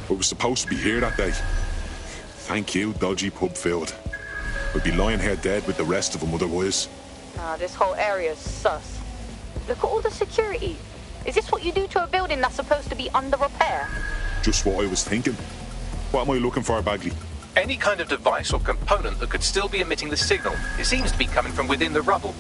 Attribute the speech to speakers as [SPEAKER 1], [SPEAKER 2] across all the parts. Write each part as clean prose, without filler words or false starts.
[SPEAKER 1] We were supposed to be here that day. Thank you, dodgy pub filled. We'd be lying here dead with the rest of them otherwise.
[SPEAKER 2] This whole area's sus. Look at all the security. Is this what you do to a building that's supposed to be under repair?
[SPEAKER 1] Just what I was thinking. What am I looking for, Bagley?
[SPEAKER 3] Any kind of device or component that could still be emitting the signal. It seems to be coming from within the rubble.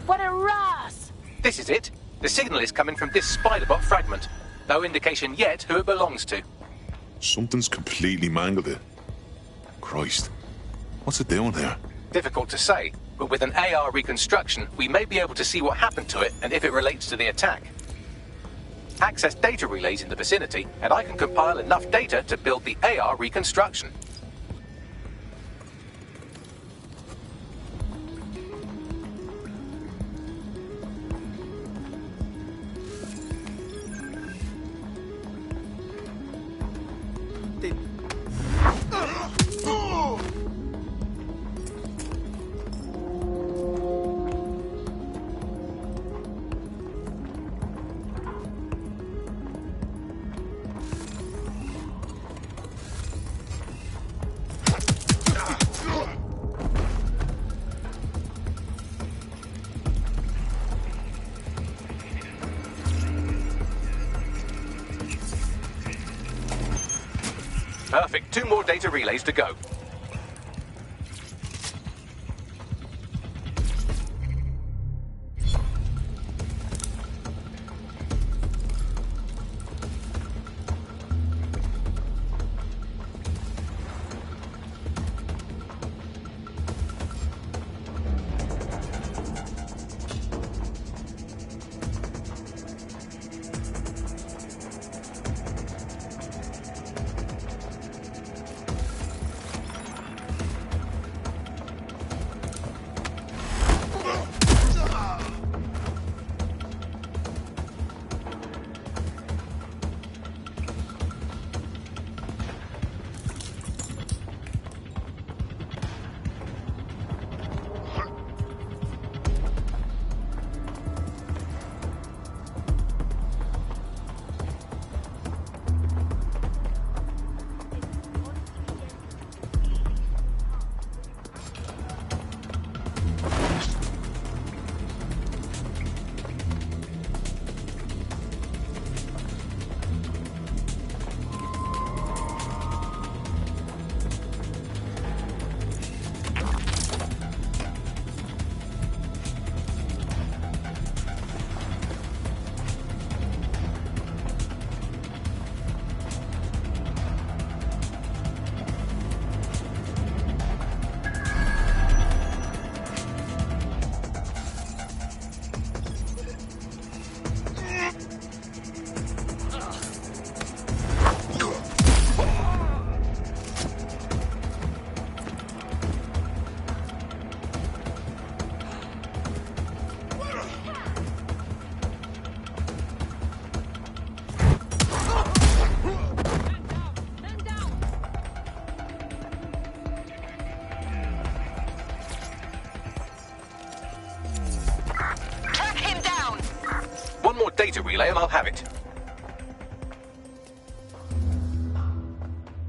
[SPEAKER 2] What a ras!
[SPEAKER 3] This is it. The signal is coming from this Spiderbot fragment. No indication yet who it belongs to.
[SPEAKER 1] Something's completely mangled it. Christ. What's it doing here?
[SPEAKER 3] Difficult to say, but with an AR reconstruction, we may be able to see what happened to it and if it relates to the attack. Access data relays in the vicinity, and I can compile enough data to build the AR reconstruction. Perfect. 2 more data relays to go. Data relay and I'll have it.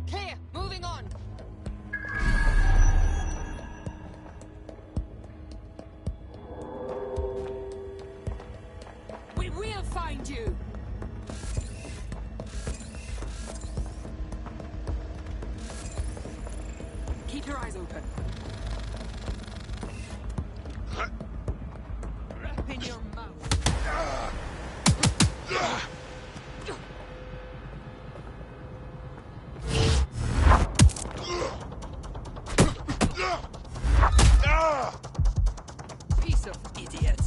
[SPEAKER 4] Clear. Moving on. We will find you. Keep your eyes open. Open your mouth. Piece of idiot.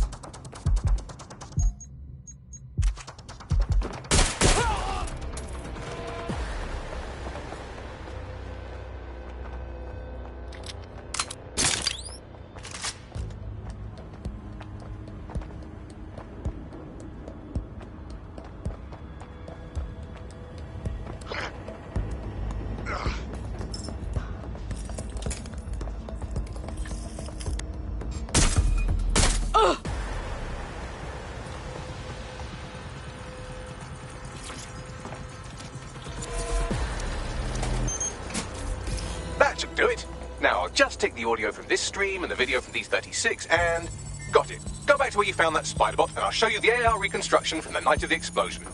[SPEAKER 3] That should do it. Now I'll just take the audio from this stream and the video from these 36 and... Got it. Go back to where you found that spider bot and I'll show you the AR reconstruction from the night of the explosion.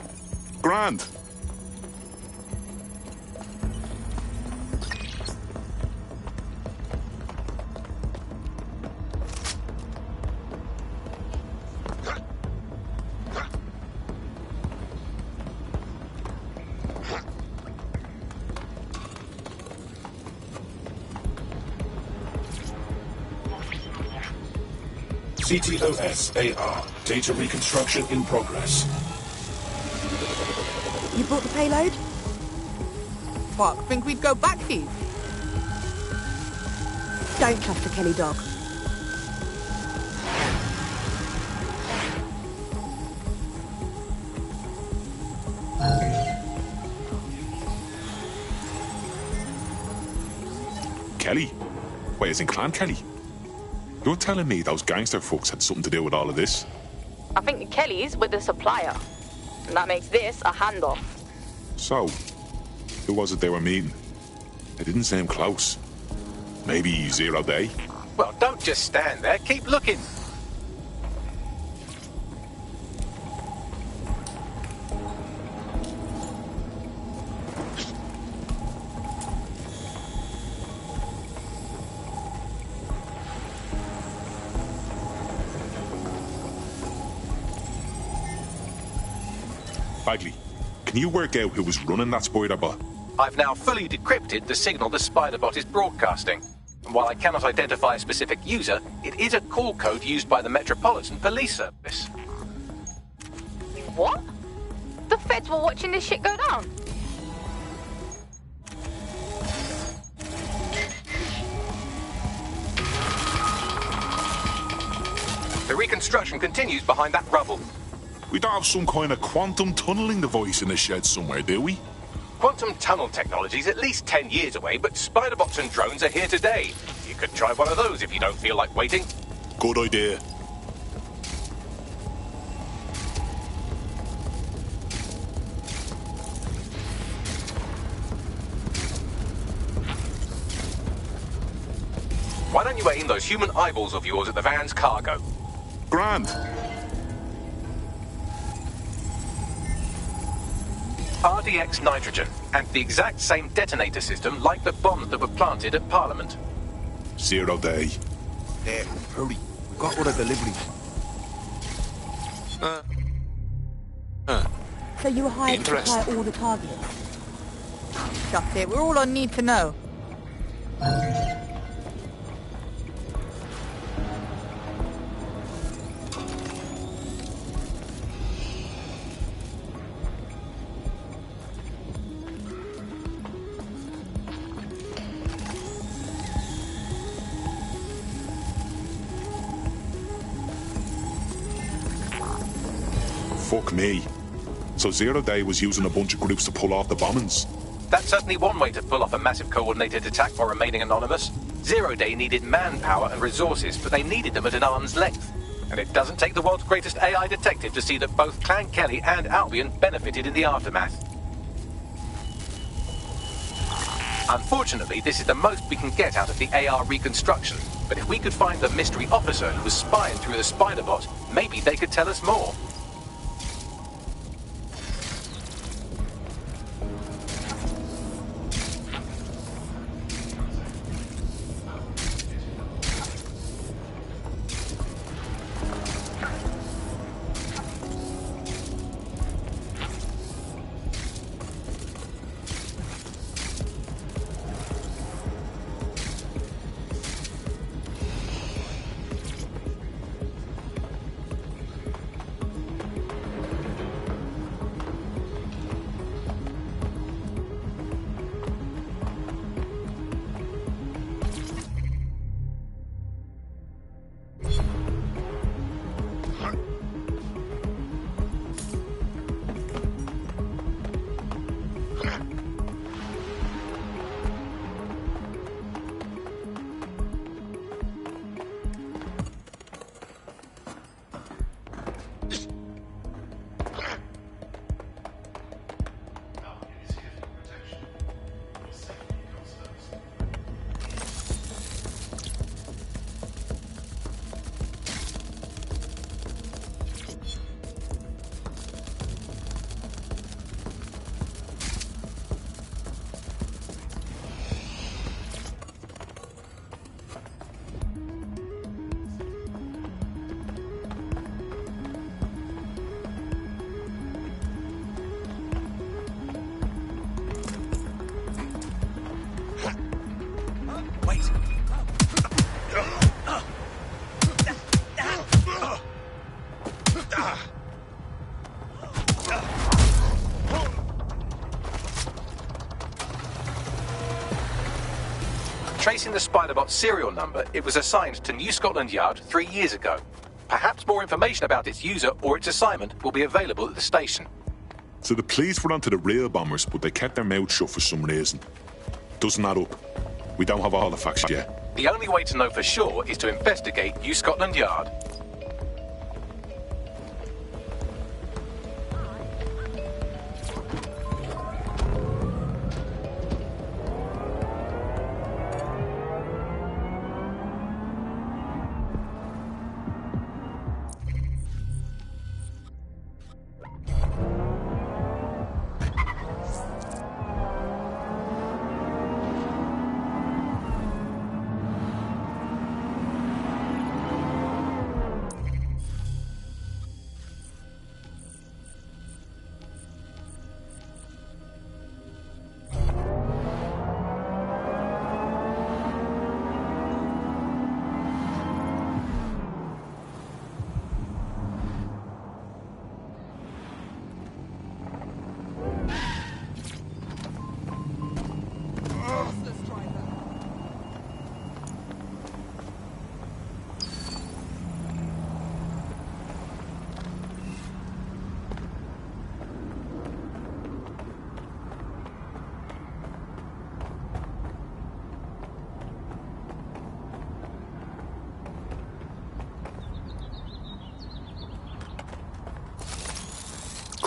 [SPEAKER 1] Grand.
[SPEAKER 5] CTOS-AR. Data reconstruction in progress.
[SPEAKER 6] You brought the payload?
[SPEAKER 4] Fuck, think we'd go back here?
[SPEAKER 6] Don't trust the Kelly dog.
[SPEAKER 1] Kelly? Wait, as in Clan Kelly? You're telling me those gangster fucks had something to do with all of this?
[SPEAKER 2] I think the Kellys were the supplier. And that makes this a handoff.
[SPEAKER 1] So, who was it they were meeting? They didn't seem close. Maybe Zero Day?
[SPEAKER 3] Well, don't just stand there. Keep looking.
[SPEAKER 1] Bagley, can you work out who was running that spider bot?
[SPEAKER 3] I've now fully decrypted the signal the Spiderbot is broadcasting. And while I cannot identify a specific user, it is a call code used by the Metropolitan Police Service.
[SPEAKER 2] What? The feds were watching this shit go down.
[SPEAKER 3] The reconstruction continues behind that rubble.
[SPEAKER 1] We don't have some kind of quantum tunneling device in the shed somewhere, do we?
[SPEAKER 3] Quantum tunnel technology is at least 10 years away, but Spiderbots and drones are here today. You could try one of those if you don't feel like waiting.
[SPEAKER 1] Good idea.
[SPEAKER 3] Why don't you aim those human eyeballs of yours at the van's cargo?
[SPEAKER 1] Grand.
[SPEAKER 3] RDX nitrogen, and the exact same detonator system like the bombs that were planted at Parliament.
[SPEAKER 1] 0 day.
[SPEAKER 7] There, hurry. We've got other deliveries.
[SPEAKER 6] So you were hired to
[SPEAKER 1] Interesting.
[SPEAKER 6] supply all the targets?
[SPEAKER 4] Shut it. We're all on need to know.
[SPEAKER 1] Fuck me. So 0 day was using a bunch of groups to pull off the bombings.
[SPEAKER 3] That's certainly one way to pull off a massive coordinated attack while remaining anonymous. 0 day needed manpower and resources, but they needed them at an arm's length. And it doesn't take the world's greatest AI detective to see that both Clan Kelly and Albion benefited in the aftermath. Unfortunately, this is the most we can get out of the AR reconstruction. But if we could find the mystery officer who was spying through the Spiderbot, maybe they could tell us more. Tracing the Spiderbot serial number, it was assigned to New Scotland Yard 3 years ago. Perhaps more information about its user or its assignment will be available at the station.
[SPEAKER 1] So the police were onto the real bombers, but they kept their mouths shut for some reason. Doesn't add up. We don't have all the facts yet.
[SPEAKER 3] The only way to know for sure is to investigate New Scotland Yard.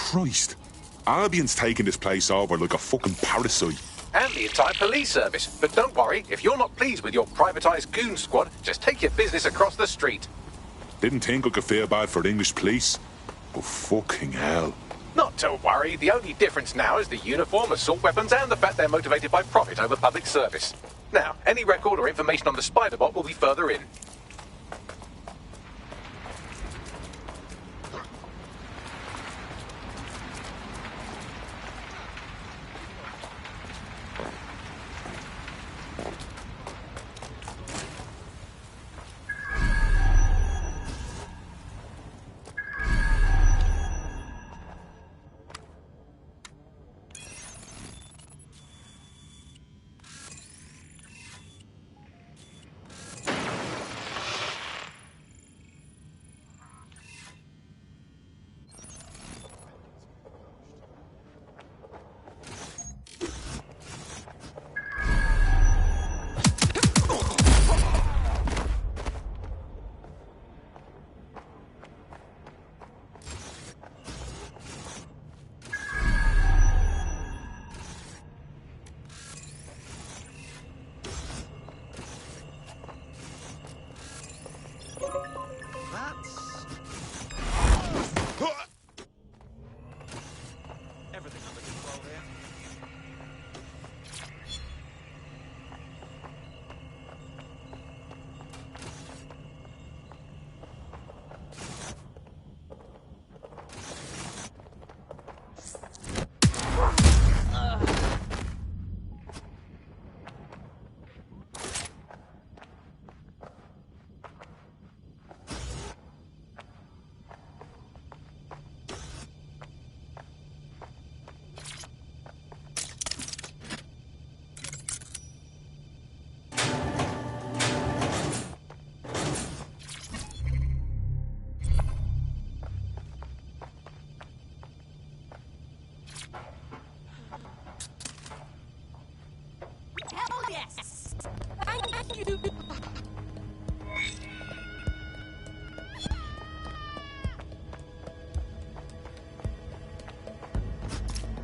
[SPEAKER 1] Christ. Albion's taking this place over like a fucking parasite.
[SPEAKER 3] And the entire police service. But don't worry, if you're not pleased with your privatized goon squad, just take your business across the street.
[SPEAKER 1] Didn't think I could feel bad for the English police. But fucking hell.
[SPEAKER 3] Not to worry, the only difference now is the uniform, assault weapons, and the fact they're motivated by profit over public service. Now, any record or information on the Spider-Bot will be further in.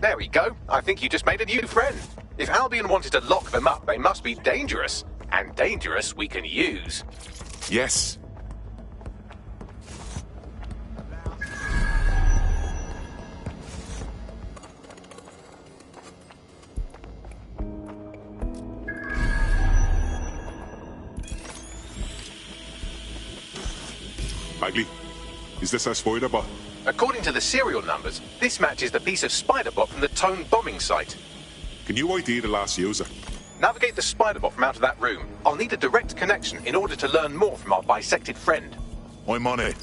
[SPEAKER 3] There we go. I think you just made a new friend. If Albion wanted to lock them up, they must be dangerous. And dangerous we can use.
[SPEAKER 1] Yes. Bagley, is this our Spider-Bot?
[SPEAKER 3] According to the serial numbers, this matches the piece of Spider-Bot from the Tone bombing site.
[SPEAKER 1] Can you ID the last user?
[SPEAKER 3] Navigate the Spider-Bot from out of that room. I'll need a direct connection in order to learn more from our bisected friend.
[SPEAKER 1] I'm on it.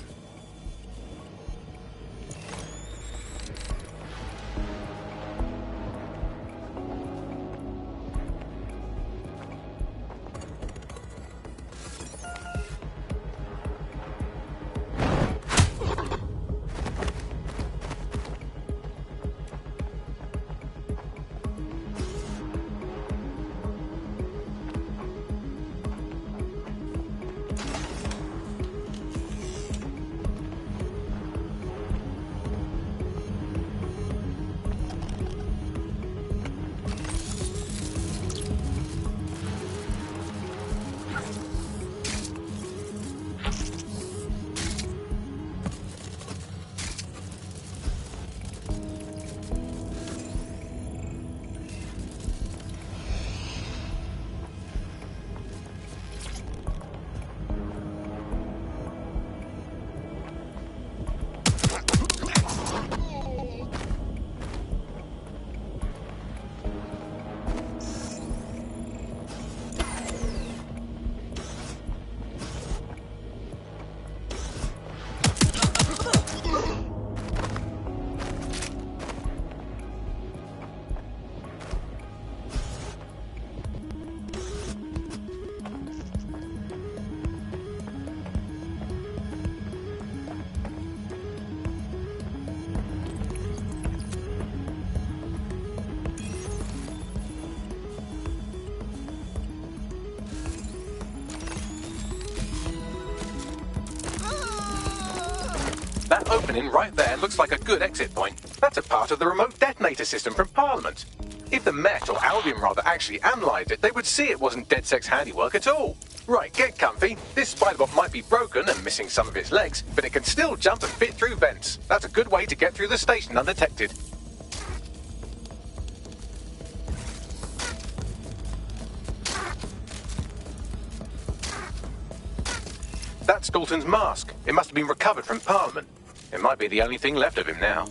[SPEAKER 3] That opening right there looks like a good exit point. That's a part of the remote detonator system from Parliament. If the Met, or Albion rather, actually analysed it, they would see it wasn't DedSec's handiwork at all. Right, get comfy. This Spiderbot might be broken and missing some of its legs, but it can still jump and fit through vents. That's a good way to get through the station undetected. That's Dalton's mask. It must have been recovered from Parliament. It might be the only thing left of him now.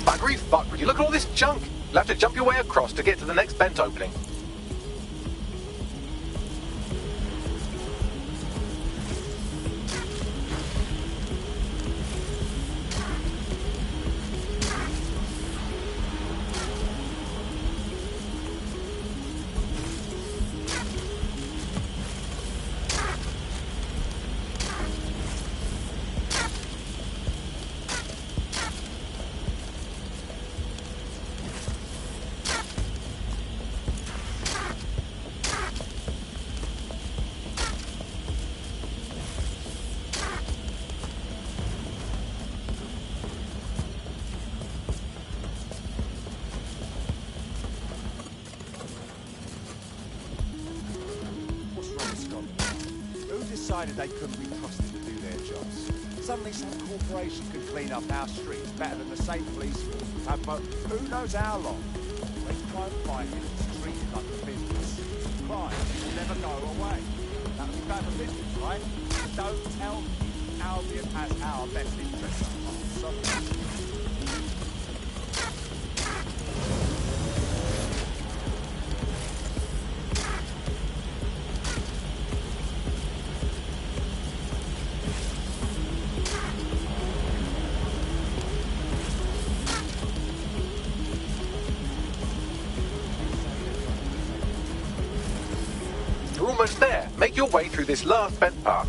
[SPEAKER 3] Buggery fuck, would you look at all this junk? You'll have to jump your way across to get to the next vent opening.
[SPEAKER 7] Decided they couldn't be trusted to do their jobs. Suddenly some corporation can clean up our streets better than the same police force we've had for who knows how long. They won't fight it, it's treated like a business. Crime will never go away. That'll be bad for business, right? Don't tell me Albion has our best interests at heart. You're almost there. Make your way through this last vent path.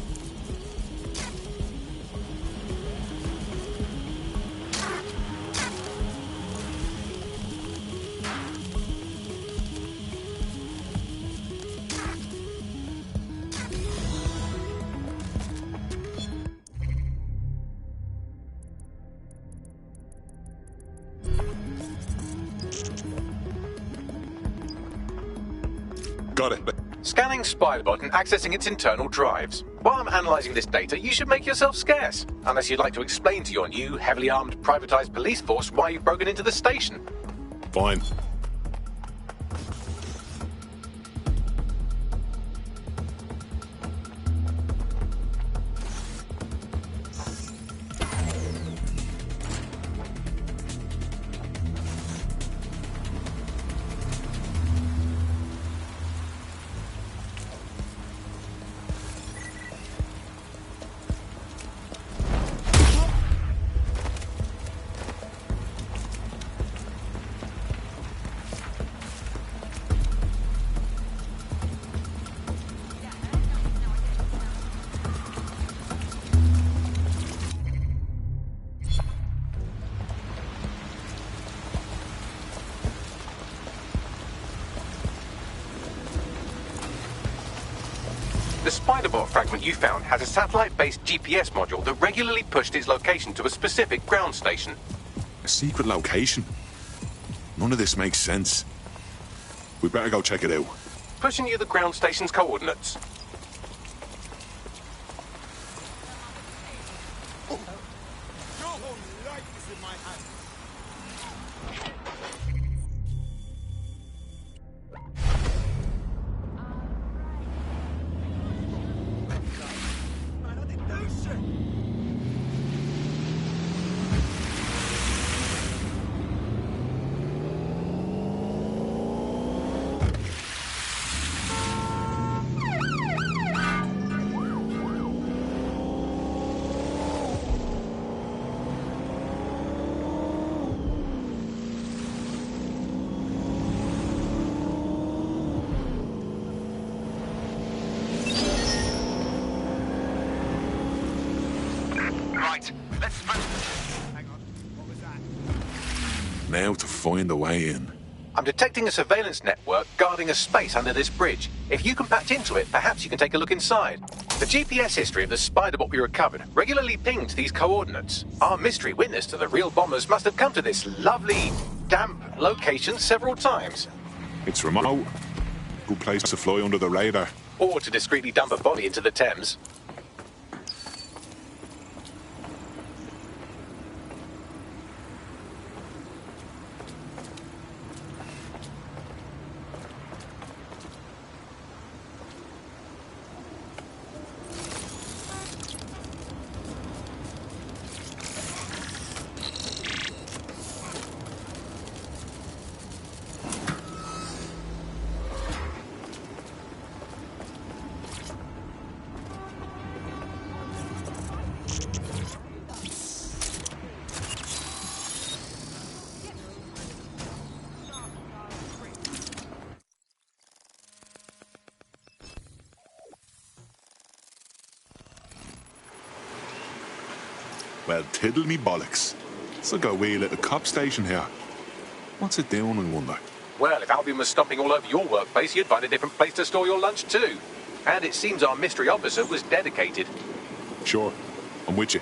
[SPEAKER 1] Got it.
[SPEAKER 3] Scanning Spiderbot and accessing its internal drives. While I'm analysing this data, you should make yourself scarce. Unless you'd like to explain to your new, heavily armed, privatised police force why you've broken into the station.
[SPEAKER 1] Fine.
[SPEAKER 3] The Spiderbot fragment you found has a satellite-based GPS module that regularly pushed its location to a specific ground station.
[SPEAKER 1] A secret location? None of this makes sense. We better go check it out.
[SPEAKER 3] Pushing you the ground station's coordinates.
[SPEAKER 1] Now to find the way in.
[SPEAKER 3] I'm detecting a surveillance network guarding a space under this bridge. If you can patch into it, perhaps you can take a look inside. The GPS history of the Spider-Bot we recovered regularly pinged these coordinates. Our mystery witness to the real bombers must have come to this lovely, damp location several times.
[SPEAKER 1] It's remote. Good place to fly under the radar.
[SPEAKER 3] Or to discreetly dump a body into the Thames.
[SPEAKER 1] Well, tiddle me bollocks. It's like a wee little cop station here. What's it doing, I wonder?
[SPEAKER 3] Well, if Albion was stomping all over your workplace, you'd find a different place to store your lunch too. And it seems our mystery officer was dedicated.
[SPEAKER 1] Sure, I'm with you.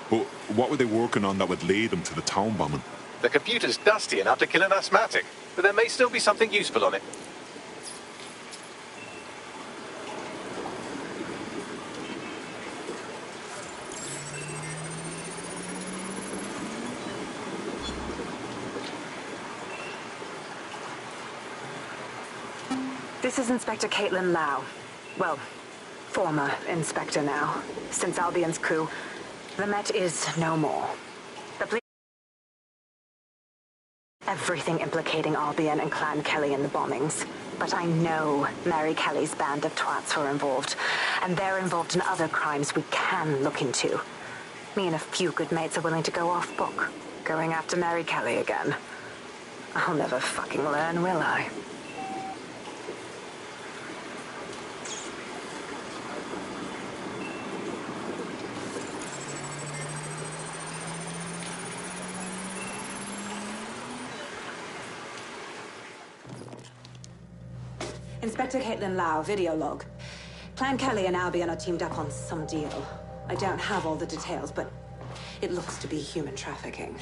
[SPEAKER 1] But what were they working on that would lead them to the town bombing?
[SPEAKER 3] The computer's dusty enough to kill an asthmatic, but there may still be something useful on it.
[SPEAKER 8] This is Inspector Caitlin Lau. Well, former inspector now. Since Albion's coup, the Met is no more. The police... Everything implicating Albion and Clan Kelly in the bombings. But I know Mary Kelly's band of twats were involved, and they're involved in other crimes we can look into. Me and a few good mates are willing to go off book, going after Mary Kelly again. I'll never fucking learn, will I? Inspector Caitlin Lau, video log. Clan Kelly and Albion are teamed up on some deal. I don't have all the details, but it looks to be human trafficking.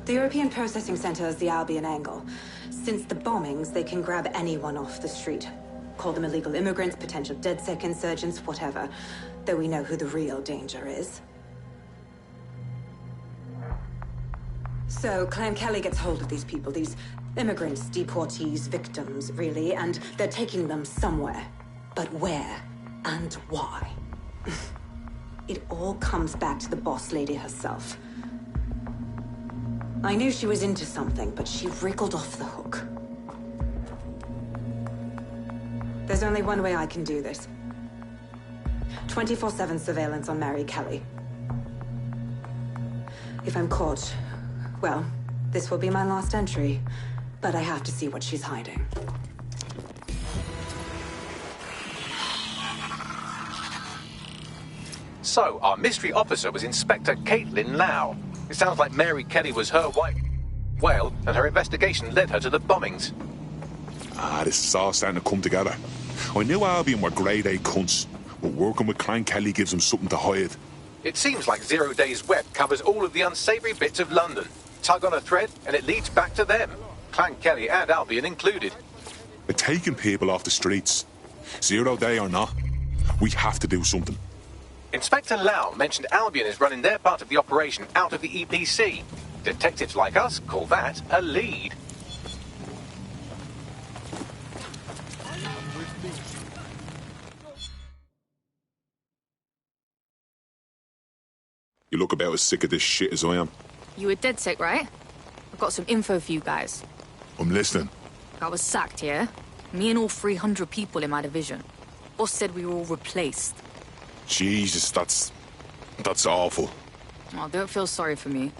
[SPEAKER 8] The European Processing Center is the Albion angle. Since the bombings, they can grab anyone off the street. Call them illegal immigrants, potential DedSec insurgents, whatever. Though we know who the real danger is. So, Clan Kelly gets hold of these people, these immigrants, deportees, victims, really, and they're taking them somewhere. But where and why? It all comes back to the boss lady herself. I knew she was into something, but she wriggled off the hook. There's only one way I can do this. 24/7 surveillance on Mary Kelly. If I'm caught, well, this will be my last entry. But I have to see what she's hiding.
[SPEAKER 3] So, our mystery officer was Inspector Caitlin Lau. It sounds like Mary Kelly was her white whale, and her investigation led her to the bombings.
[SPEAKER 1] Ah, this is all starting to come together. I knew Albion were grade A cunts, but working with Clan Kelly gives them something to hide.
[SPEAKER 3] It seems like Zero Days Web covers all of the unsavory bits of London. Tug on a thread, and it leads back to them. Clan Kelly and Albion included.
[SPEAKER 1] They're taking people off the streets. 0 day or not, we have to do something.
[SPEAKER 3] Inspector Lau mentioned Albion is running their part of the operation out of the EPC. Detectives like us call that a lead.
[SPEAKER 1] You look about as sick of this shit as I am.
[SPEAKER 9] You were DedSec, right? I've got some info for you guys.
[SPEAKER 1] I'm listening.
[SPEAKER 9] I was sacked, yeah? Me and all 300 people in my division. Boss said we were all replaced.
[SPEAKER 1] Jesus, that's awful.
[SPEAKER 9] Oh, don't feel sorry for me.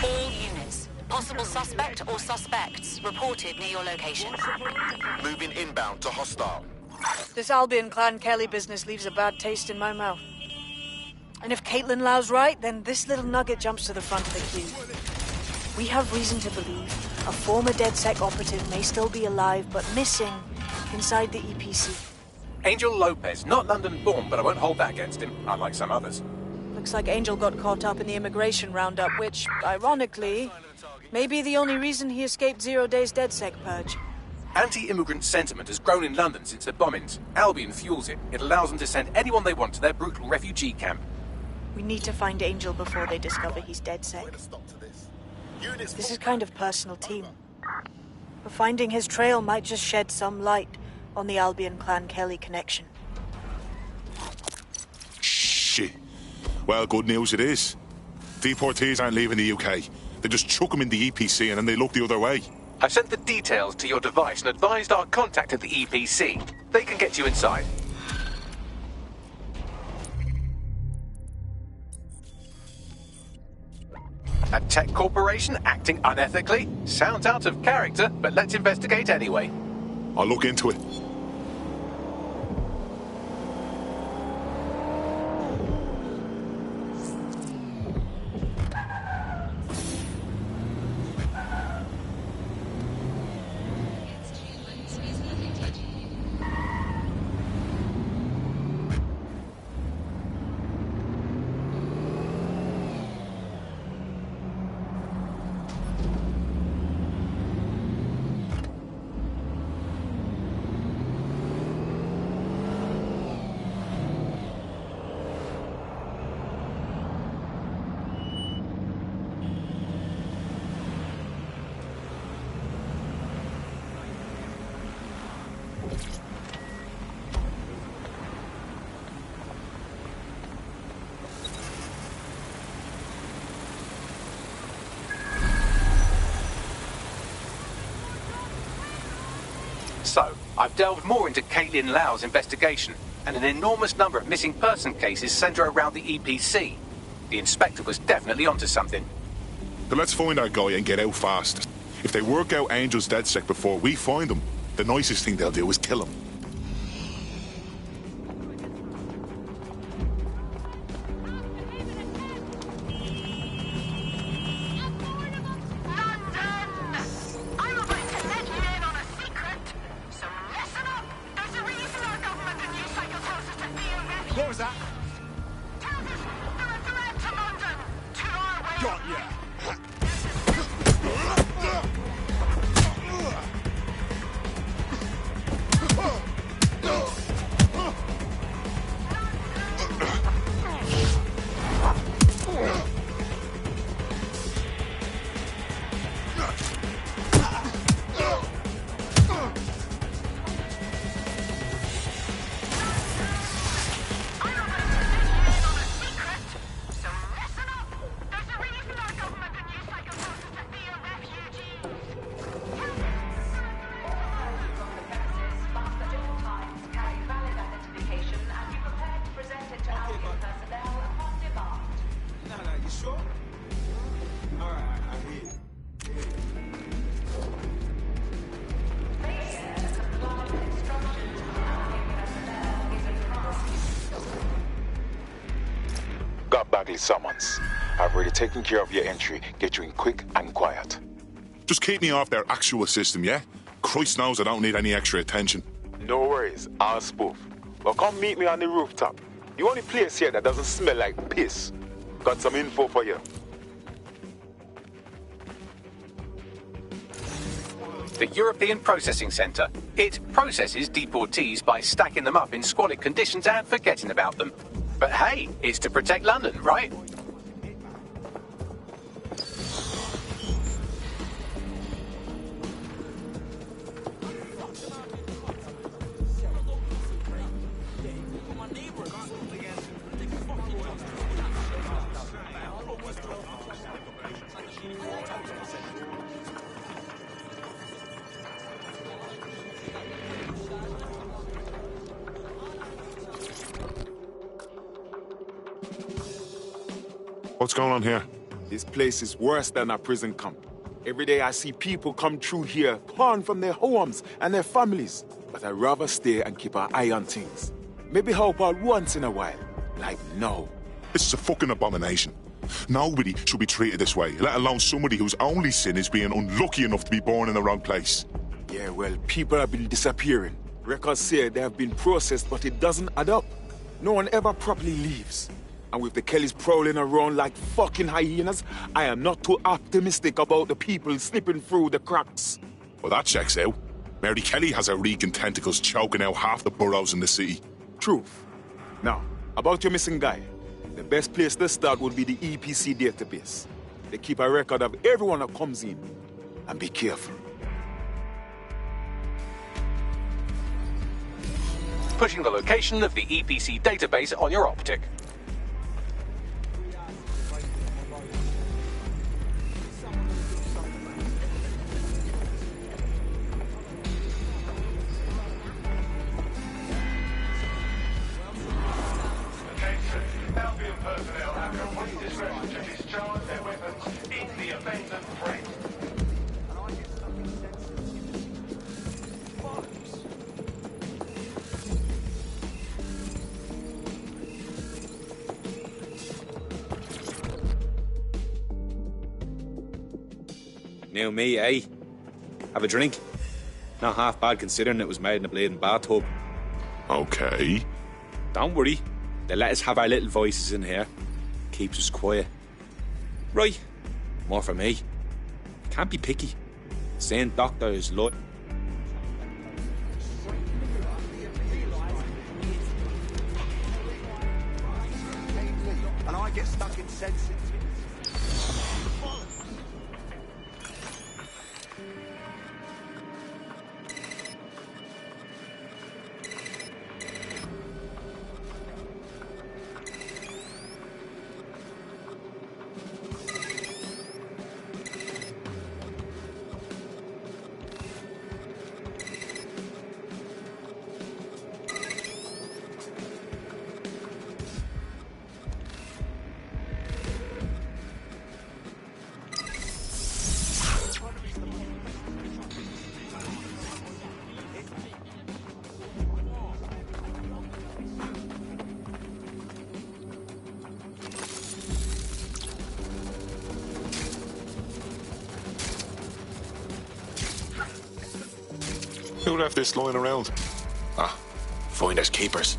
[SPEAKER 10] All units. Possible suspect or suspects reported near your location.
[SPEAKER 11] Moving inbound to hostile.
[SPEAKER 12] This Albion Clan Kelly business leaves a bad taste in my mouth. And if Caitlin Lau's right, then this little nugget jumps to the front of the queue. We have reason to believe a former DedSec operative may still be alive, but missing inside the EPC.
[SPEAKER 3] Angel Lopez, not London-born, but I won't hold that against him, unlike some others.
[SPEAKER 12] Looks like Angel got caught up in the immigration roundup, which, ironically, may be the only reason he escaped 0 days DedSec purge.
[SPEAKER 3] Anti-immigrant sentiment has grown in London since the bombings. Albion fuels it. It allows them to send anyone they want to their brutal refugee camp.
[SPEAKER 12] We need to find Angel before they discover he's DedSec. This is kind of personal, team. But finding his trail might just shed some light on the Albion Clan Kelly connection.
[SPEAKER 1] Shit. Well, good news it is. Deportees aren't leaving the UK. They just chuck them in the EPC and then they look the other way.
[SPEAKER 3] I've sent the details to your device and advised our contact at the EPC. They can get you inside. A tech corporation acting unethically? Sounds out of character, but let's investigate anyway.
[SPEAKER 1] I'll look into it.
[SPEAKER 3] So, I've delved more into Caitlin Lau's investigation, and an enormous number of missing person cases centre around the EPC. The inspector was definitely onto something.
[SPEAKER 1] Then let's find our guy and get out fast. If they work out Angel's DedSec before we find him, the nicest thing they'll do is kill him.
[SPEAKER 7] What was that? Got ya!
[SPEAKER 13] got Bagley summons. I've already taken care of your entry. Get you in quick and quiet.
[SPEAKER 1] Just keep me off their actual system, yeah? Christ knows I don't need any extra attention.
[SPEAKER 13] No worries, I'll spoof. Well, come meet me on the rooftop. The only place here that doesn't smell like piss. Got some info for you.
[SPEAKER 3] The European Processing Centre. It processes deportees by stacking them up in squalid conditions and forgetting about them. But hey, it's to protect London, right?
[SPEAKER 1] What's going on here?
[SPEAKER 13] This place is worse than a prison camp. Every day I see people come through here, torn from their homes and their families. But I'd rather stay and keep an eye on things. Maybe help out once in a while. Like now.
[SPEAKER 1] This is a fucking abomination. Nobody should be treated this way, let alone somebody whose only sin is being unlucky enough to be born in the wrong place.
[SPEAKER 13] Yeah, well, people have been disappearing. Records say they have been processed, but it doesn't add up. No one ever properly leaves. And with the Kellys prowling around like fucking hyenas, I am not too optimistic about the people slipping through the cracks.
[SPEAKER 1] Well, that checks out. Mary Kelly has her reeking tentacles choking out half the boroughs in the city.
[SPEAKER 13] Truth. Now, about your missing guy. The best place to start would be the EPC database. They keep a record of everyone that comes in. And be careful.
[SPEAKER 3] Pushing the location of the EPC database on your optic.
[SPEAKER 14] Now me, eh? Have a drink? Not half bad considering it was made in a bleeding bathtub.
[SPEAKER 1] Okay.
[SPEAKER 14] Don't worry. They let us have our little voices in here. Keeps us quiet. Right. More for me. Can't be picky. Saying doctor is low.
[SPEAKER 7] And I get stuck in sensitive.
[SPEAKER 1] Who left this lying around?
[SPEAKER 11] Ah, finders keepers.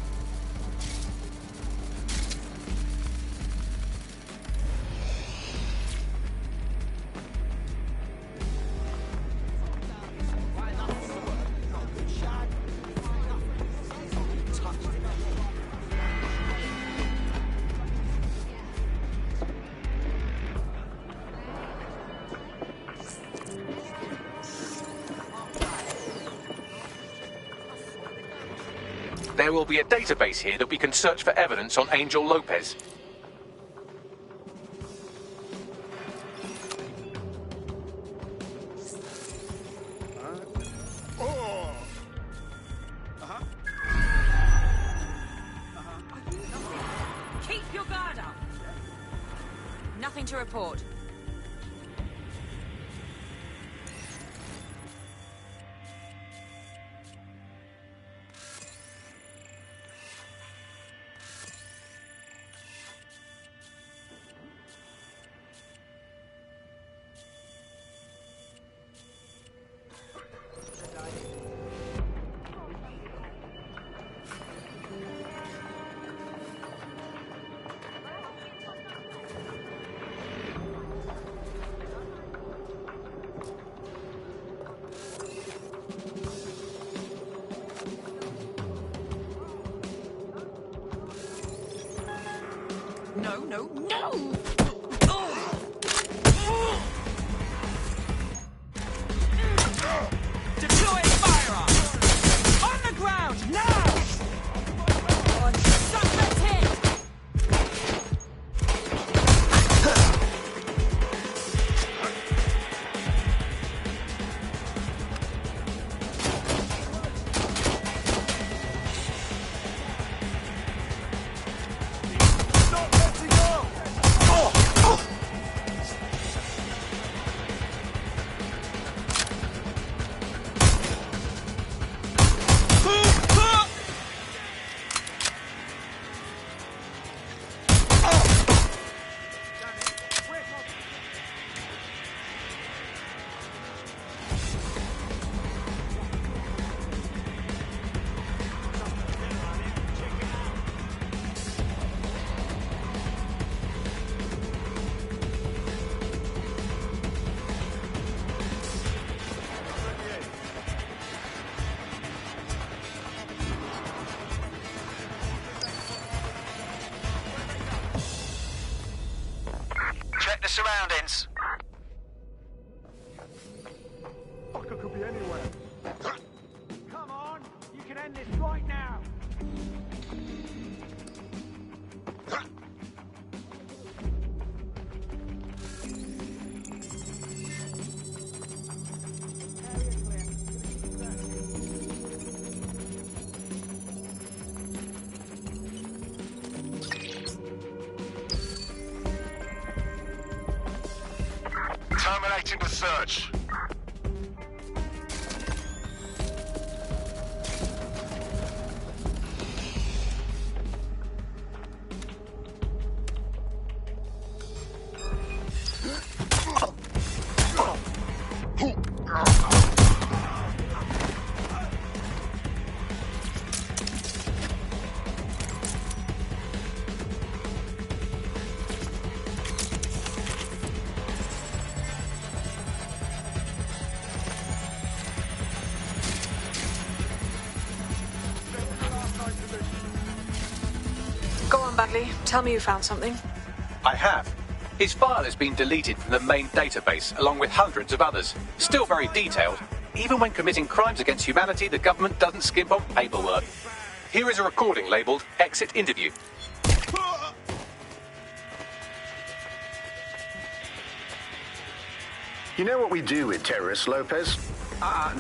[SPEAKER 3] There will be a database here that we can search for evidence on Angel Lopez.
[SPEAKER 10] Keep your guard up. Nothing to report.
[SPEAKER 15] No, no, no! Deploying firearm! On the ground, now! Suspect hit!
[SPEAKER 16] The surroundings.
[SPEAKER 7] Fucker could be anywhere. Come on, you can end this right now.
[SPEAKER 16] Terminating the search.
[SPEAKER 12] Go on, Bagley. Tell me you found something.
[SPEAKER 3] I have. His file has been deleted from the main database, along with hundreds of others. Still very detailed. Even when committing crimes against humanity, the government doesn't skimp on paperwork. Here is a recording labelled Exit Interview.
[SPEAKER 16] You know what we do with terrorists, Lopez?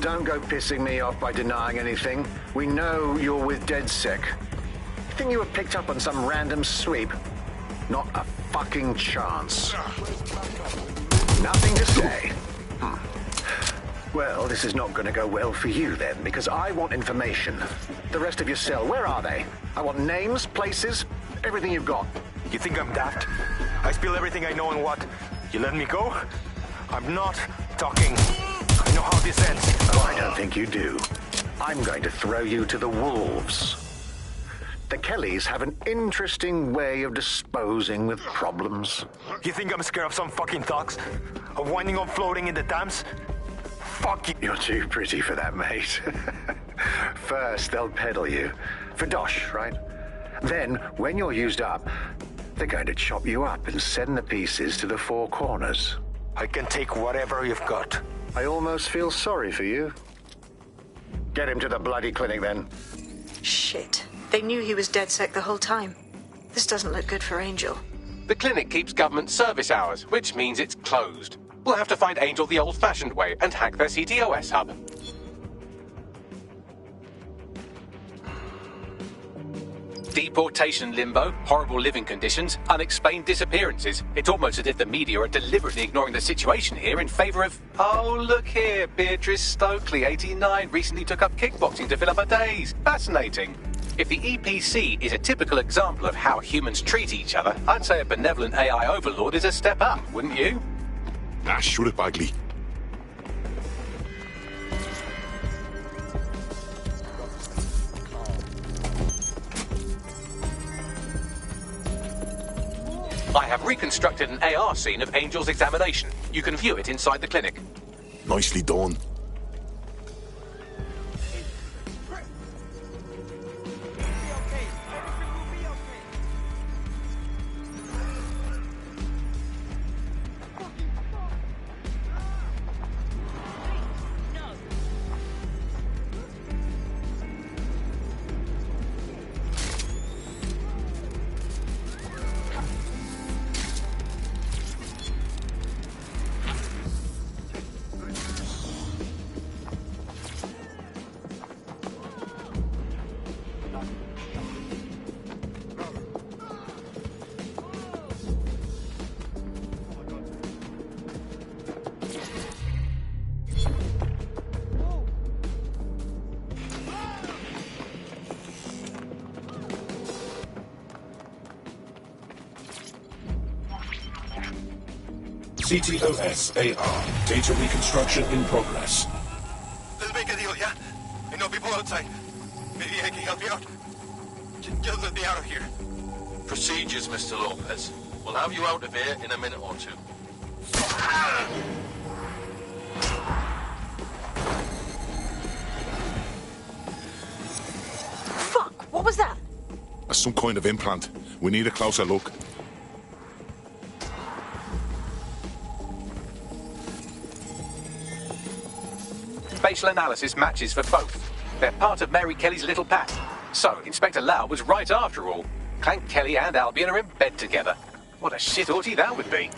[SPEAKER 16] Don't go pissing me off by denying anything. We know you're with DedSec. You think you were picked up on some random sweep? Not a fucking chance. Nothing to say. Well, this is not going to go well for you then, because I want information. The rest of your cell, where are they? I want names, places, everything you've got.
[SPEAKER 11] You think I'm daft? I spill everything I know and what? You let me go? I'm not talking. I know how this ends.
[SPEAKER 16] Oh, I don't think you do. I'm going to throw you to the wolves. The Kellys have an interesting way of disposing with problems.
[SPEAKER 11] You think I'm scared of some fucking thugs? Of winding up floating in the Thames? Fuck you.
[SPEAKER 16] You're too pretty for that, mate. First, they'll peddle you. For dosh, right? Then, when you're used up, they're going to chop you up and send the pieces to the Four Corners.
[SPEAKER 11] I can take whatever you've got.
[SPEAKER 16] I almost feel sorry for you. Get him to the bloody clinic, then.
[SPEAKER 12] Shit. They knew he was DedSec the whole time. This doesn't look good for Angel.
[SPEAKER 3] The clinic keeps government service hours, which means it's closed. We'll have to find Angel the old-fashioned way and hack their CTOS hub. Deportation limbo, horrible living conditions, unexplained disappearances. It's almost as if the media are deliberately ignoring the situation here in favour of... Oh, look here, Beatrice Stokely, 89, recently took up kickboxing to fill up her days. Fascinating. If the EPC is a typical example of how humans treat each other, I'd say a benevolent AI overlord is a step up, wouldn't you?
[SPEAKER 1] Ah, shoot it, Bagley.
[SPEAKER 3] I have reconstructed an AR scene of Angel's examination. You can view it inside the clinic.
[SPEAKER 1] Nicely done.
[SPEAKER 5] CTOS-AR. Data reconstruction in progress.
[SPEAKER 11] Let's make a deal, yeah? I know people outside. Maybe I can help you out. Just let me out of here.
[SPEAKER 17] Procedures, Mr. Lopez. We'll have you out of here in a minute or two.
[SPEAKER 12] Fuck! What was that?
[SPEAKER 1] That's some kind of implant. We need a closer look.
[SPEAKER 3] Spatial analysis matches for both. They're part of Mary Kelly's little pack. So, Inspector Lau was right after all. Clank Kelly and Albion are in bed together. What a shit orgy that would be.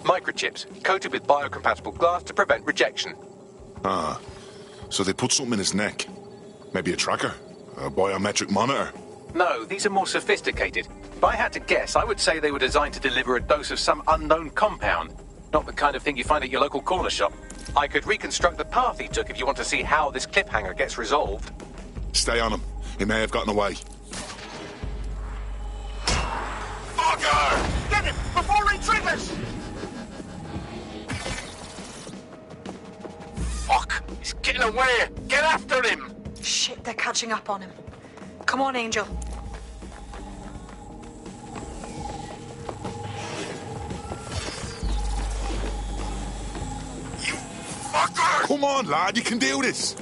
[SPEAKER 3] Microchips, coated with biocompatible glass to prevent rejection.
[SPEAKER 1] Ah, so they put something in his neck. Maybe a tracker? A biometric monitor?
[SPEAKER 3] No, these are more sophisticated. If I had to guess, I would say they were designed to deliver a dose of some unknown compound. Not the kind of thing you find at your local corner shop. I could reconstruct the path he took if you want to see how this cliffhanger gets resolved.
[SPEAKER 1] Stay on him. He may have gotten away.
[SPEAKER 11] Fucker! Get him before he triggers! Fuck! He's getting away! Get after him!
[SPEAKER 12] Shit, they're catching up on him. Come on, Angel.
[SPEAKER 11] Fucker!
[SPEAKER 1] Come on, lad, you can do this!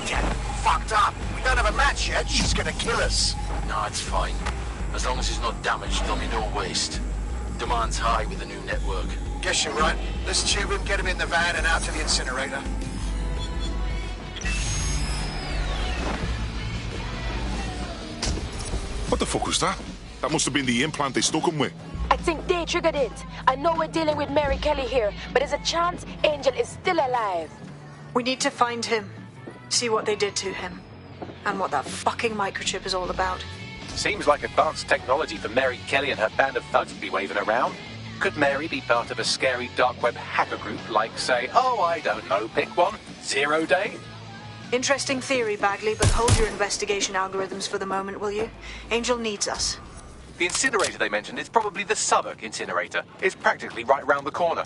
[SPEAKER 11] Get fucked up! We don't have a match yet, she's gonna kill us!
[SPEAKER 17] No, it's fine. As long as he's not damaged, there'll be no waste. Demand's high with the new network.
[SPEAKER 16] Guess you're right. Let's tube him, get him in the van and out to the incinerator.
[SPEAKER 1] What the fuck was that? That must have been the implant they stuck him with.
[SPEAKER 18] I think they triggered it. I know we're dealing with Mary Kelly here, but there's a chance Angel is still alive.
[SPEAKER 12] We need to find him, see what they did to him, and what that fucking microchip is all about.
[SPEAKER 3] Seems like advanced technology for Mary Kelly and her band of thugs to be waving around. Could Mary be part of a scary dark web hacker group like, say, oh, I don't know, pick one, 0 Day?
[SPEAKER 12] Interesting theory, Bagley, but hold your investigation algorithms for the moment, will you? Angel needs us.
[SPEAKER 3] The incinerator they mentioned is probably the Southwark incinerator. It's practically right round the corner.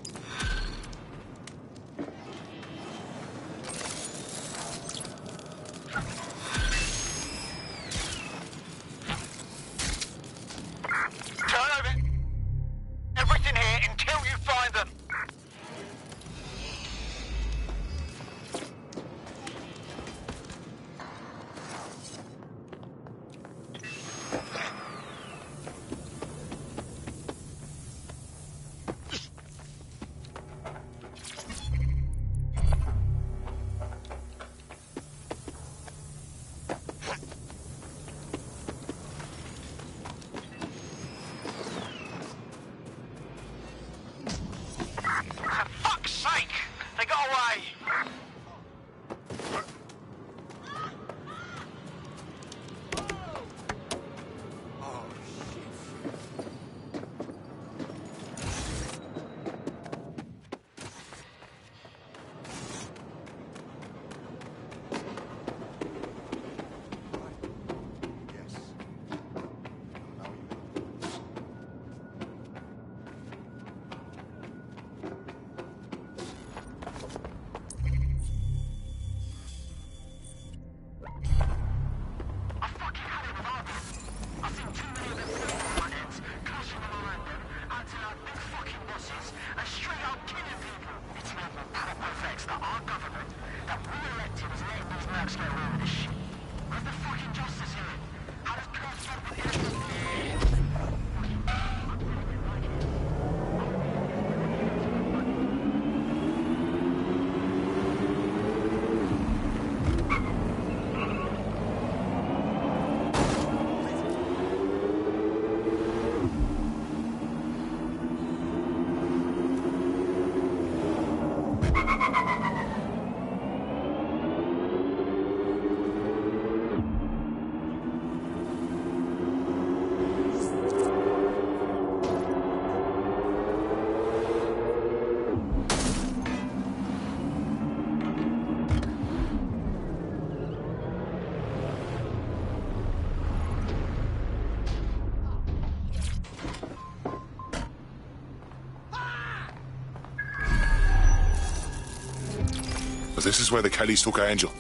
[SPEAKER 11] Turn over everything here until you find them.
[SPEAKER 1] this is where the Kellys took Angel.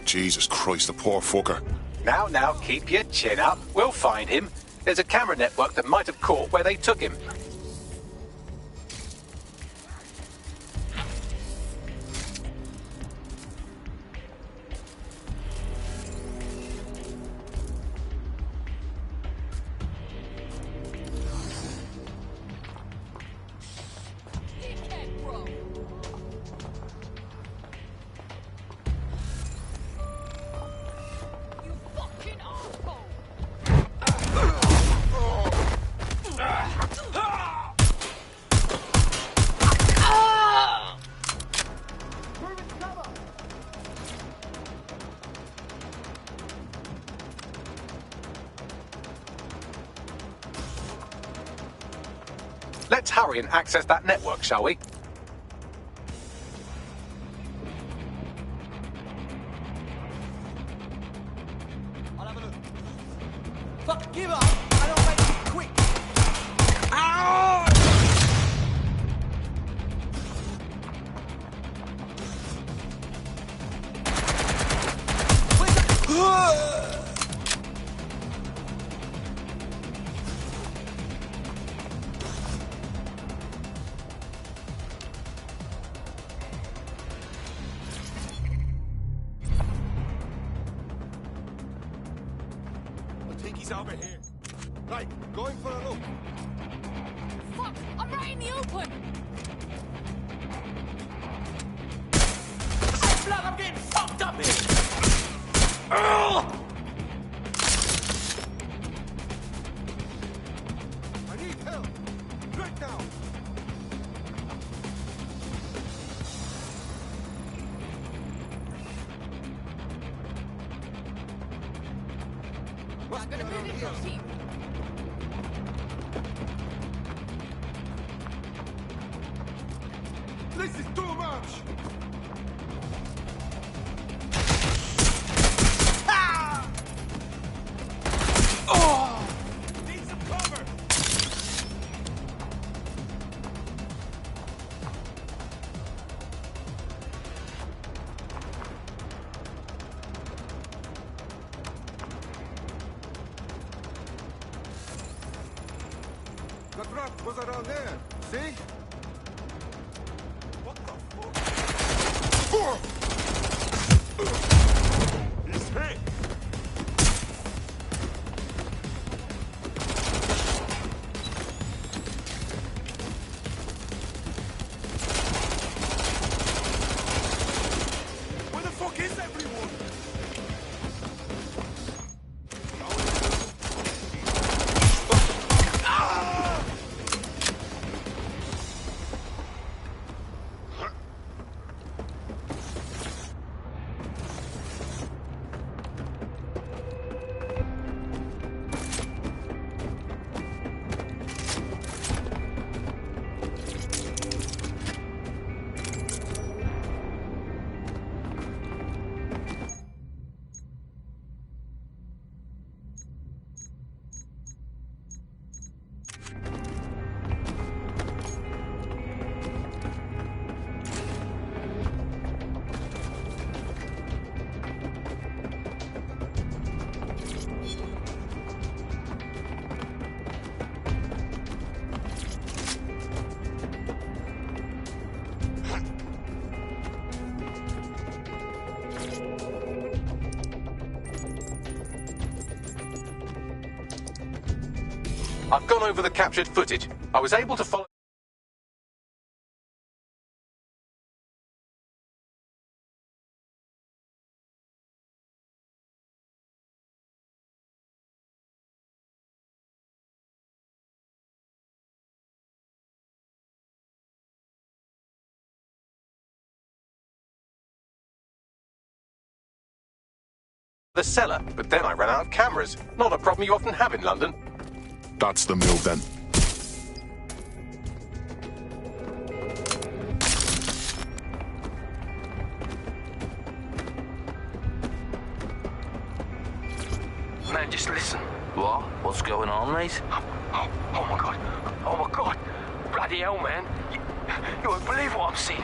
[SPEAKER 1] Jesus Christ, the poor fucker.
[SPEAKER 3] Now, keep your chin up. We'll find him. There's a camera network that might have caught where they took him. Let's hurry and access that network, shall we?
[SPEAKER 15] I'll have a look. Fuck, give up! I don't make it quick! Ow! Where's that?
[SPEAKER 7] He's over here. Right, going for a look.
[SPEAKER 9] Fuck! I'm right in the open!
[SPEAKER 15] Blood, I'm getting fucked up here! Ugh!
[SPEAKER 7] I need help. Right now.
[SPEAKER 9] I'm gonna move it across here.
[SPEAKER 7] This is too much!
[SPEAKER 15] Ah! Oh! Need some cover!
[SPEAKER 7] The trap was around there. See? What the fuck? He's hit! Where the fuck is everyone?
[SPEAKER 3] I've gone over the captured footage. I was able to follow... the cellar, but then I ran out of cameras. Not a problem you often have in London.
[SPEAKER 1] That's the move then.
[SPEAKER 17] Man, just listen. What? What's going on, mate?
[SPEAKER 11] Oh my god. Oh my god. Bloody hell, man. You won't believe what I'm seeing.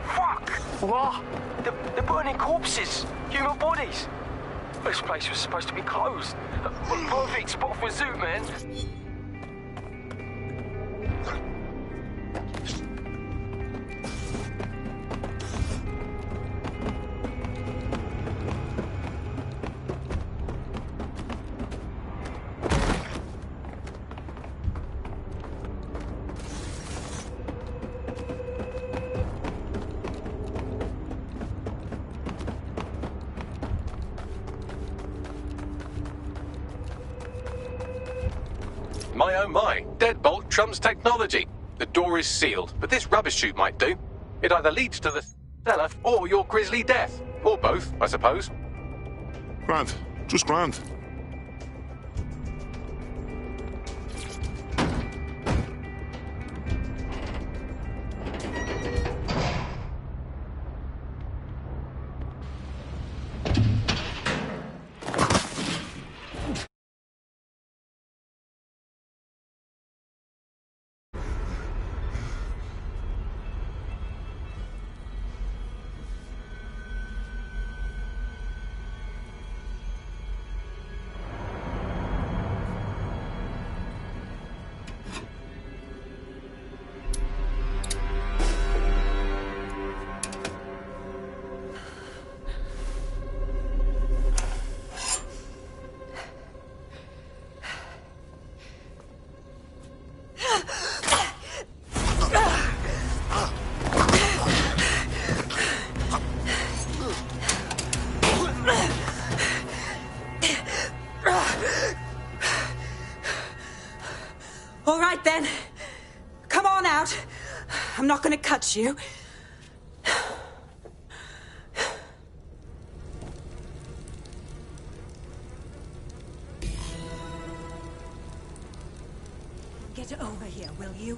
[SPEAKER 11] Fuck! What? They're burning corpses. Human bodies. This place was supposed to be closed. A perfect spot for a zoo, man.
[SPEAKER 3] My oh my, deadbolt trumps technology. The door is sealed, but this rubbish chute might do. It either leads to the cellar or your grisly death. Or both, I suppose.
[SPEAKER 1] Grant, just Grant.
[SPEAKER 8] All right, then. Come on out. I'm not gonna cut you. Get over here, will you?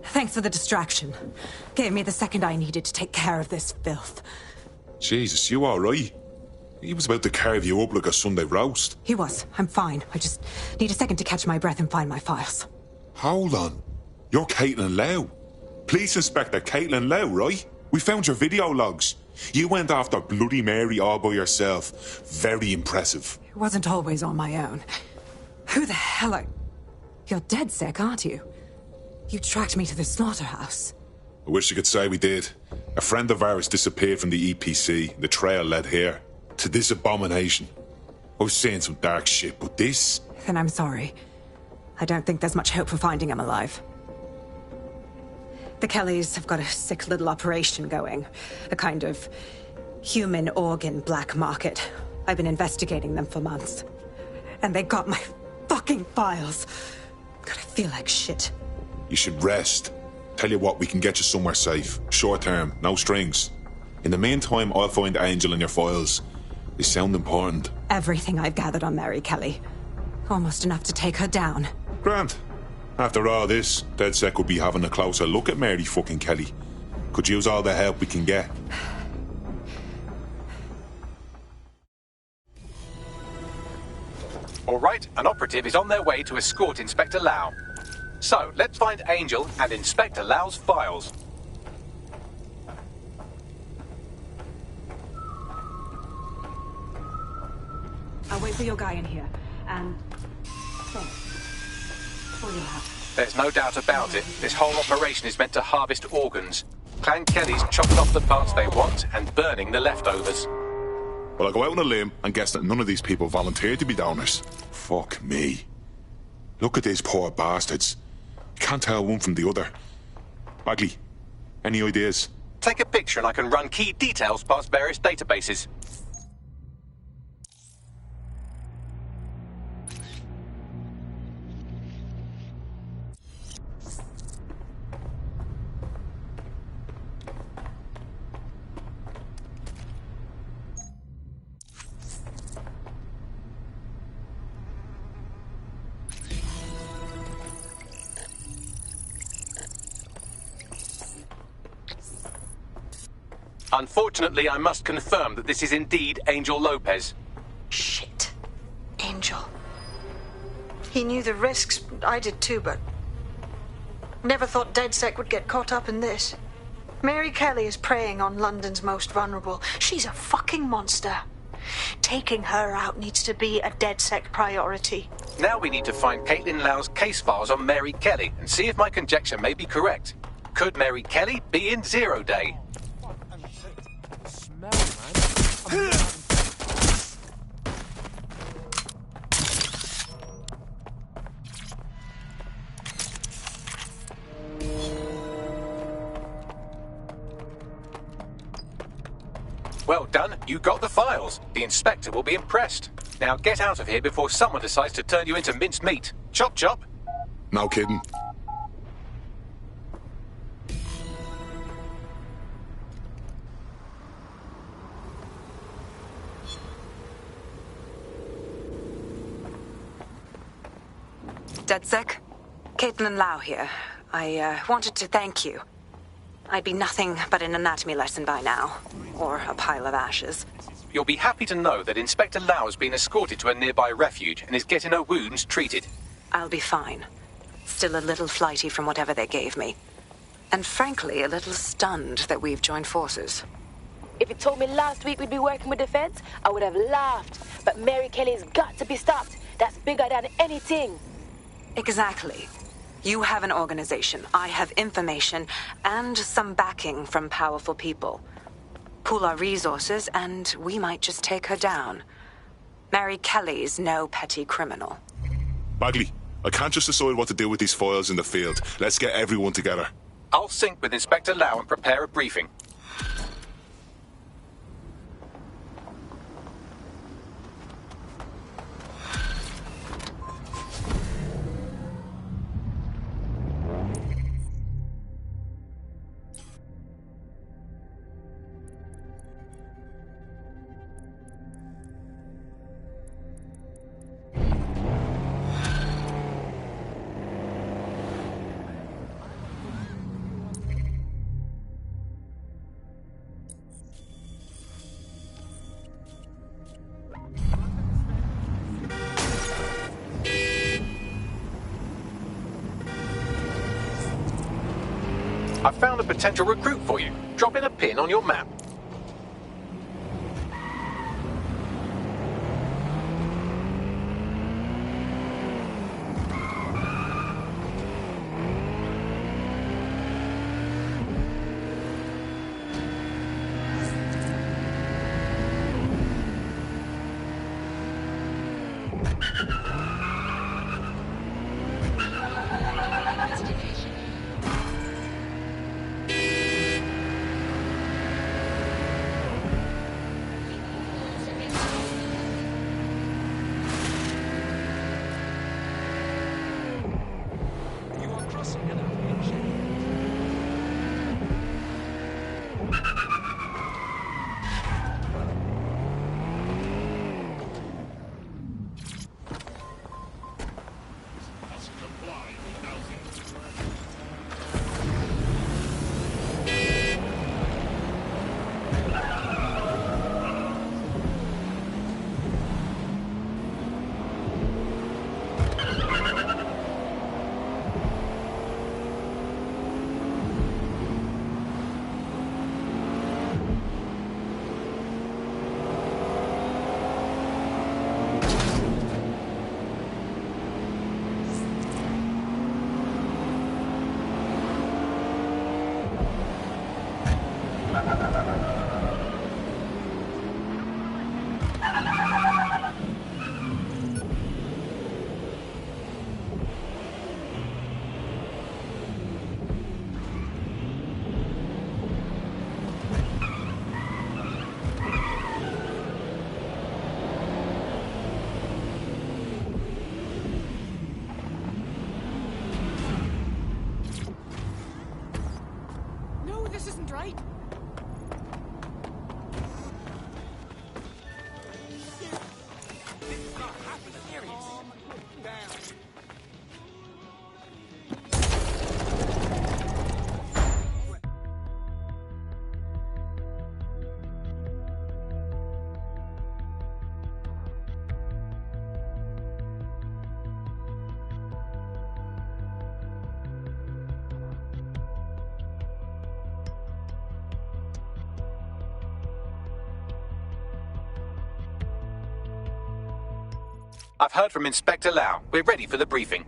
[SPEAKER 8] Thanks for the distraction. Gave me the second I needed to take care of this filth.
[SPEAKER 1] Jesus, you alright? He was about to carve you up like a Sunday roast.
[SPEAKER 8] He was. I'm fine. I just need a second to catch my breath and find my files.
[SPEAKER 1] Hold on. You're Caitlin Lau. Police Inspector Caitlin Lau, right? We found your video logs. You went after Bloody Mary all by yourself. Very impressive.
[SPEAKER 8] It wasn't always on my own. Who the hell are... You're dead sick, aren't you? You tracked me to the slaughterhouse.
[SPEAKER 1] I wish I could say we did. A friend of ours disappeared from the EPC. The trail led here. To this abomination. I was saying some dark shit, but this...
[SPEAKER 8] Then I'm sorry. I don't think there's much hope for finding him alive. The Kellys have got a sick little operation going. A kind of human organ black market. I've been investigating them for months. And they got my fucking files. God, I feel like shit.
[SPEAKER 1] You should rest. Tell you what, we can get you somewhere safe. Short term, no strings. In the meantime, I'll find Angel in your files. They sound important.
[SPEAKER 8] Everything I've gathered on Mary Kelly. Almost enough to take her down.
[SPEAKER 1] Grant. After all this, DedSec will be having a closer look at Mary fucking Kelly. Could use all the help we can get.
[SPEAKER 3] All right, an operative is on their way to escort Inspector Lau. So, let's find Angel and Inspector Lau's files.
[SPEAKER 8] I'll wait for your guy in here. And... What do you have?
[SPEAKER 3] There's no doubt about it. This whole operation is meant to harvest organs. Clan Kelly's chopping off the parts they want and burning the leftovers.
[SPEAKER 1] Well, I'll go out on a limb and guess that none of these people volunteered to be donors. Fuck me. Look at these poor bastards. Can't tell one from the other. Bagley, any ideas?
[SPEAKER 3] Take a picture and I can run key details past various databases. Unfortunately, I must confirm that this is indeed Angel Lopez.
[SPEAKER 10] Shit. Angel.
[SPEAKER 12] He knew the risks. I did too, but never thought DedSec would get caught up in this. Mary Kelly is preying on London's most vulnerable. She's a fucking monster. Taking her out needs to be a DedSec priority.
[SPEAKER 3] Now we need to find Caitlin Lau's case files on Mary Kelly and see if my conjecture may be correct. Could Mary Kelly be in Zero Day?
[SPEAKER 15] Smell, man.
[SPEAKER 3] Well done, you got the files. The inspector will be impressed. Now get out of here before someone decides to turn you into minced meat. Chop chop.
[SPEAKER 1] No kidding.
[SPEAKER 8] DedSec, Caitlin Lau here. I wanted to thank you. I'd be nothing but an anatomy lesson by now, or a pile of ashes.
[SPEAKER 3] You'll be happy to know that Inspector Lau has been escorted to a nearby refuge and is getting her wounds treated.
[SPEAKER 8] I'll be fine. Still a little flighty from whatever they gave me. And frankly, a little stunned that we've joined forces.
[SPEAKER 18] If you told me last week we'd be working with the feds, I would have laughed. But Mary Kelly's got to be stopped. That's bigger than anything.
[SPEAKER 8] Exactly. You have an organization, I have information, and some backing from powerful people. Pool our resources, and we might just take her down. Mary Kelly's no petty criminal.
[SPEAKER 1] Bagley, I can't just decide what to do with these files in the field. Let's get everyone together.
[SPEAKER 3] I'll sync with Inspector Lau and prepare a briefing. I found a potential recruit for you. Drop in a pin on your map. I've heard from Inspector Lau. We're ready for the briefing.